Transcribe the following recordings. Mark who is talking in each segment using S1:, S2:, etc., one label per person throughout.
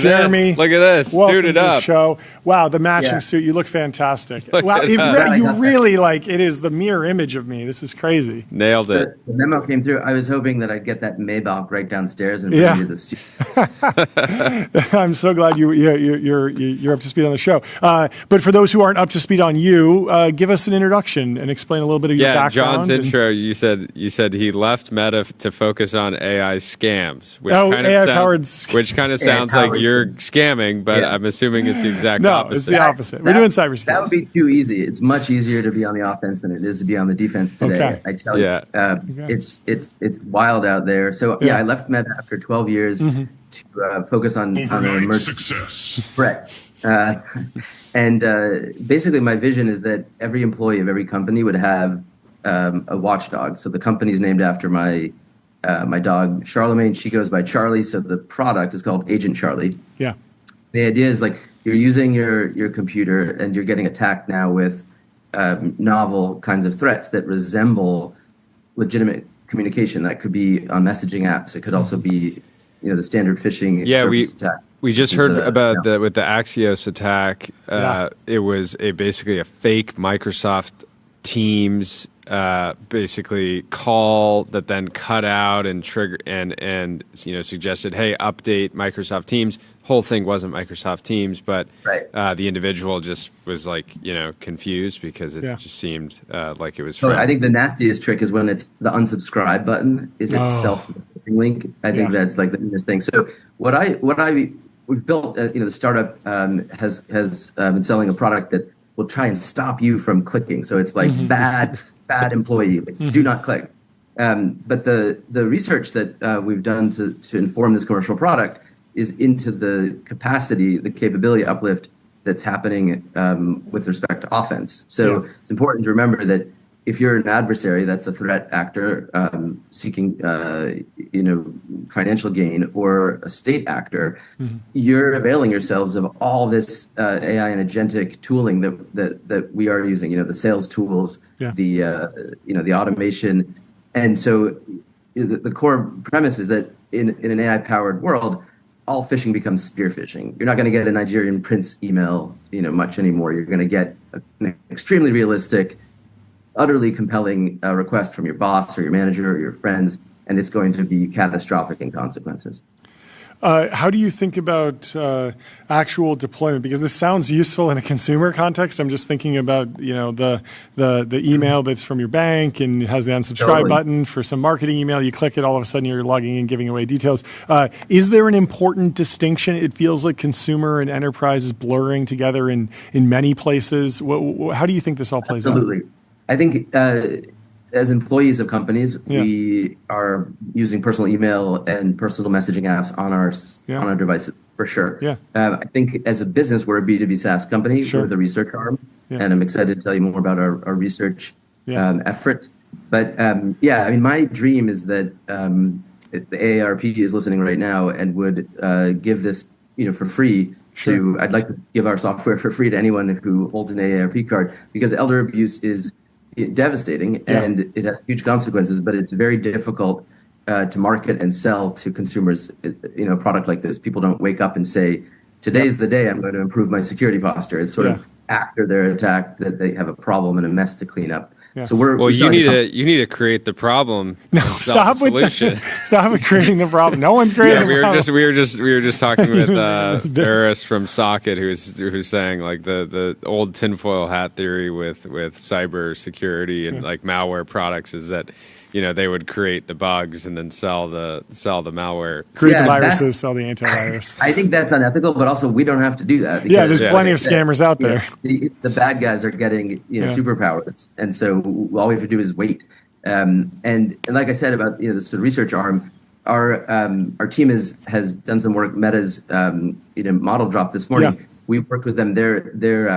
S1: Jeremy,
S2: look at this.
S1: Welcome
S2: Suited
S1: to the
S2: up.
S1: show. Wow, the matching suit. You look fantastic. Wow, you really it is the mirror image of me. This is crazy.
S2: Nailed it.
S3: The memo came through. I was hoping that I'd get that Maybach right downstairs and bring you the suit.
S1: I'm so glad you're up to speed on the show. But for those who aren't up to speed on you, give us an introduction and explain a little bit of your background.
S2: John's intro. You said he left Meta to focus on AI scams, which kind of sounds like you're scamming, but I'm assuming it's the exact opposite.
S1: No, it's the opposite. We're doing cybersecurity.
S3: That would be too easy. It's much easier to be on the offense than it is to be on the defense today.
S1: Okay.
S3: I tell you, it's wild out there. So I left Meta after 12 years to focus on an emerging success threat. And basically, my vision is that every employee of every company would have a watchdog. So the company is named after my dog, Charlemagne. She goes by Charlie. So the product is called Agent Charlie.
S1: Yeah.
S3: The idea is you're using your computer and you're getting attacked now with novel kinds of threats that resemble legitimate communication. That could be on messaging apps. It could also be, the standard phishing. Attack.
S2: We just heard about with the Axios attack. It was basically a fake Microsoft Teams basically call that then cut out and trigger and suggested, hey, update Microsoft Teams. Whole thing wasn't Microsoft Teams, but the individual just was confused because it just seemed like it was.
S3: So I think the nastiest trick is when it's the unsubscribe button is itself a link. I think that's the meanest thing. So we've built. The startup has been selling a product that will try and stop you from clicking. So it's bad employee, do not click. But the research that we've done to inform this commercial product is into the capability uplift that's happening with respect to offense. So it's important to remember that if you're an adversary, that's a threat actor seeking financial gain, or a state actor, you're availing yourselves of all this AI and agentic tooling that we are using. The sales tools, the automation, and so the core premise is that in an AI powered world, all phishing becomes spear phishing. You're not going to get a Nigerian prince email, much anymore. You're going to get an extremely realistic, utterly compelling request from your boss or your manager or your friends, and it's going to be catastrophic in consequences.
S1: How do you think about actual deployment? Because this sounds useful in a consumer context. I'm just thinking about the email that's from your bank and it has the unsubscribe button for some marketing email. You click it, all of a sudden you're logging in, giving away details. Is there an important distinction? It feels like consumer and enterprise is blurring together in many places. How do you think this all plays out?
S3: Absolutely. I think as employees of companies, we are using personal email and personal messaging apps on our devices for sure. I think as a business, we're a B2B SaaS company with a research arm, and I'm excited to tell you more about our research effort. But my dream is that the AARP is listening right now and would give this for free. I'd like to give our software for free to anyone who holds an AARP card, because elder abuse is devastating and it has huge consequences, but it's very difficult to market and sell to consumers a product like this. People don't wake up and say, today's the day I'm going to improve my security posture. It's sort of after they're attacked that they have a problem and a mess to clean up. So
S2: you need to create the problem.
S1: No, stop
S2: solution.
S1: Stop creating the problem. No one's creating the problem.
S2: We were just talking with Eris from Socket, who's saying the old tinfoil hat theory with cyber security and malware products is that they would create the bugs and then sell the malware.
S1: Create the viruses, sell the antivirus.
S3: I think that's unethical, but also we don't have to do that.
S1: There's plenty of scammers out there.
S3: The bad guys are getting superpowers, and so all we have to do is wait. And like I said about the sort of research arm, our team has done some work. Meta's model drop this morning. We worked with them. They're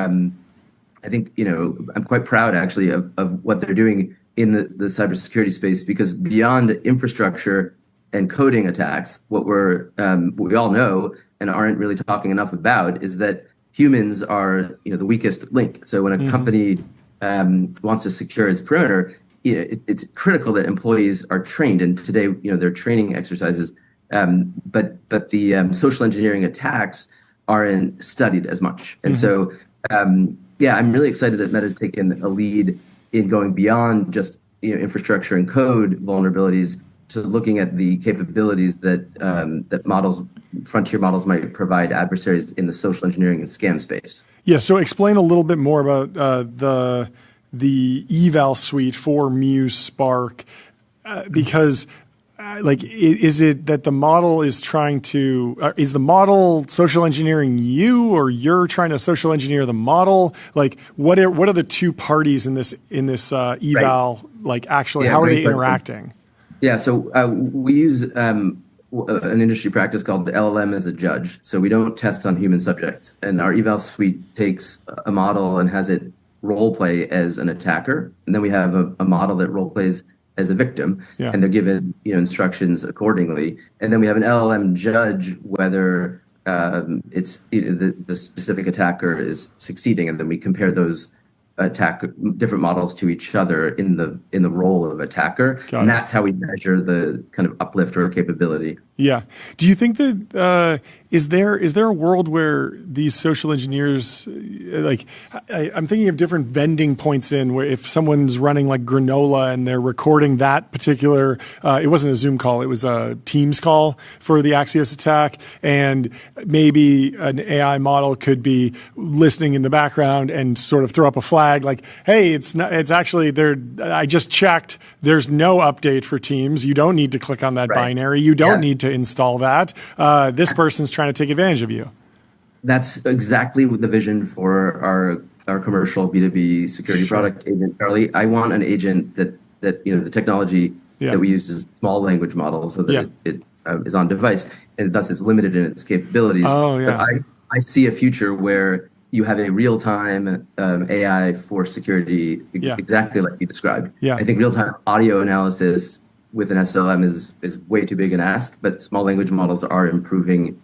S3: I think I'm quite proud actually of what they're doing in the cybersecurity space, because beyond infrastructure and coding attacks, what we all know and aren't really talking enough about is that humans are the weakest link. So when a company wants to secure its perimeter, it's critical that employees are trained. And today, their training exercises But the social engineering attacks aren't studied as much. And so, yeah, I'm really excited that Meta's taken a lead in going beyond just infrastructure and code vulnerabilities to looking at the capabilities that frontier models might provide adversaries in the social engineering and scam space.
S1: Yeah, so explain a little bit more about the eval suite for Muse Spark, because is it that the model is trying to is the model social engineering you, or you're trying to social engineer the model? Like, what are the two parties in this eval? Right. Like, actually, how are they interacting?
S3: Yeah, so we use an industry practice called LLM as a judge. So we don't test on human subjects, and our eval suite takes a model and has it role play as an attacker, and then we have a model that role plays as a victim, and they're given instructions accordingly. And then we have an LLM judge whether it's the specific attacker is succeeding, and then we compare those different models to each other in the role of attacker. And that's how we measure the kind of uplift or capability.
S1: Yeah. Do you think that is there a world where these social engineers, like, I'm thinking of different vending points in where if someone's running like granola and they're recording that particular, it wasn't a Zoom call, it was a Teams call for the Axios attack, and maybe an AI model could be listening in the background and sort of throw up a flag like, hey, it's actually there. I just checked. There's no update for Teams. You don't need to click on that binary. You don't need to install that. This person's trying to take advantage of you.
S3: That's exactly the vision for our commercial B2B security product, Agent Charlie. I want an agent that the technology that we use is small language models, so that it is on device, and thus it's limited in its capabilities. But I see a future where you have a real-time AI for security, exactly like you described. I think real-time audio analysis with an SLM is way too big an ask, but small language models are improving,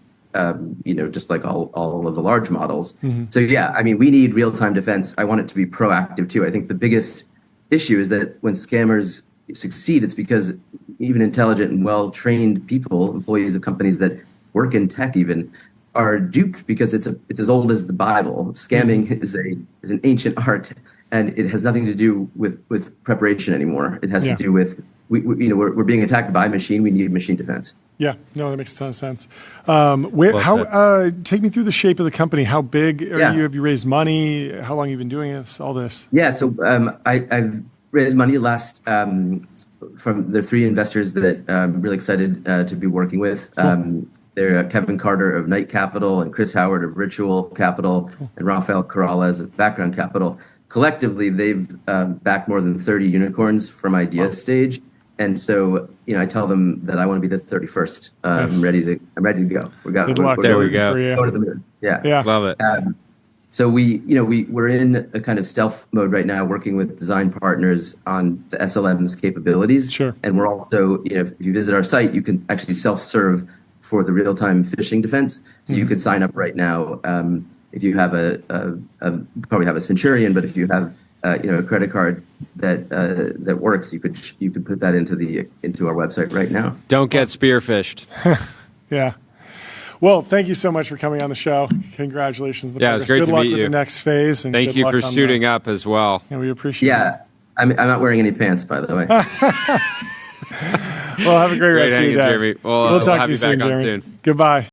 S3: just like all of the large models. So yeah, I mean, we need real-time defense. I want it to be proactive too. I think the biggest issue is that when scammers succeed, it's because even intelligent and well-trained people, employees of companies that work in tech even, are duped because it's as old as the Bible. Scamming is an ancient art, and it has nothing to do with preparation anymore. It has to do with we're being attacked by a machine. We need machine defense. Yeah,
S1: no, that makes a ton of sense. Take me through the shape of the company. How big are you? Have you raised money? How long have you been doing this? All this?
S3: Yeah, so I've raised money from the three investors that I'm really excited to be working with. Cool. They're Kevin Carter of Knight Capital and Chris Howard of Ritual Capital and Rafael Corrales of Background Capital. Collectively, they've backed more than 30 unicorns from idea stage. And so, I tell them that I want to be the 31st. Nice. I'm ready to go.
S1: Good luck.
S2: There we go.
S3: Go to the moon.
S1: Yeah.
S2: Love it.
S3: So we're in a kind of stealth mode right now, working with design partners on the SLM's capabilities.
S1: Sure.
S3: And we're also, if you visit our site, you can actually self-serve for the real-time phishing defense. So you could sign up right now. If you have probably have a Centurion, but if you have a credit card that works, you could put that into our website right now.
S2: Don't get spearphished.
S1: Yeah. Well, thank you so much for coming on the show. Congratulations.
S2: It was great to meet you.
S1: Good luck with the next phase. And
S2: thank you for suiting up as well.
S1: Yeah, we appreciate it.
S3: Yeah, I'm not wearing any pants, by the way.
S1: Well, have a great rest of your day.
S2: Jeremy. We'll
S1: talk to you soon, Jeremy. Goodbye.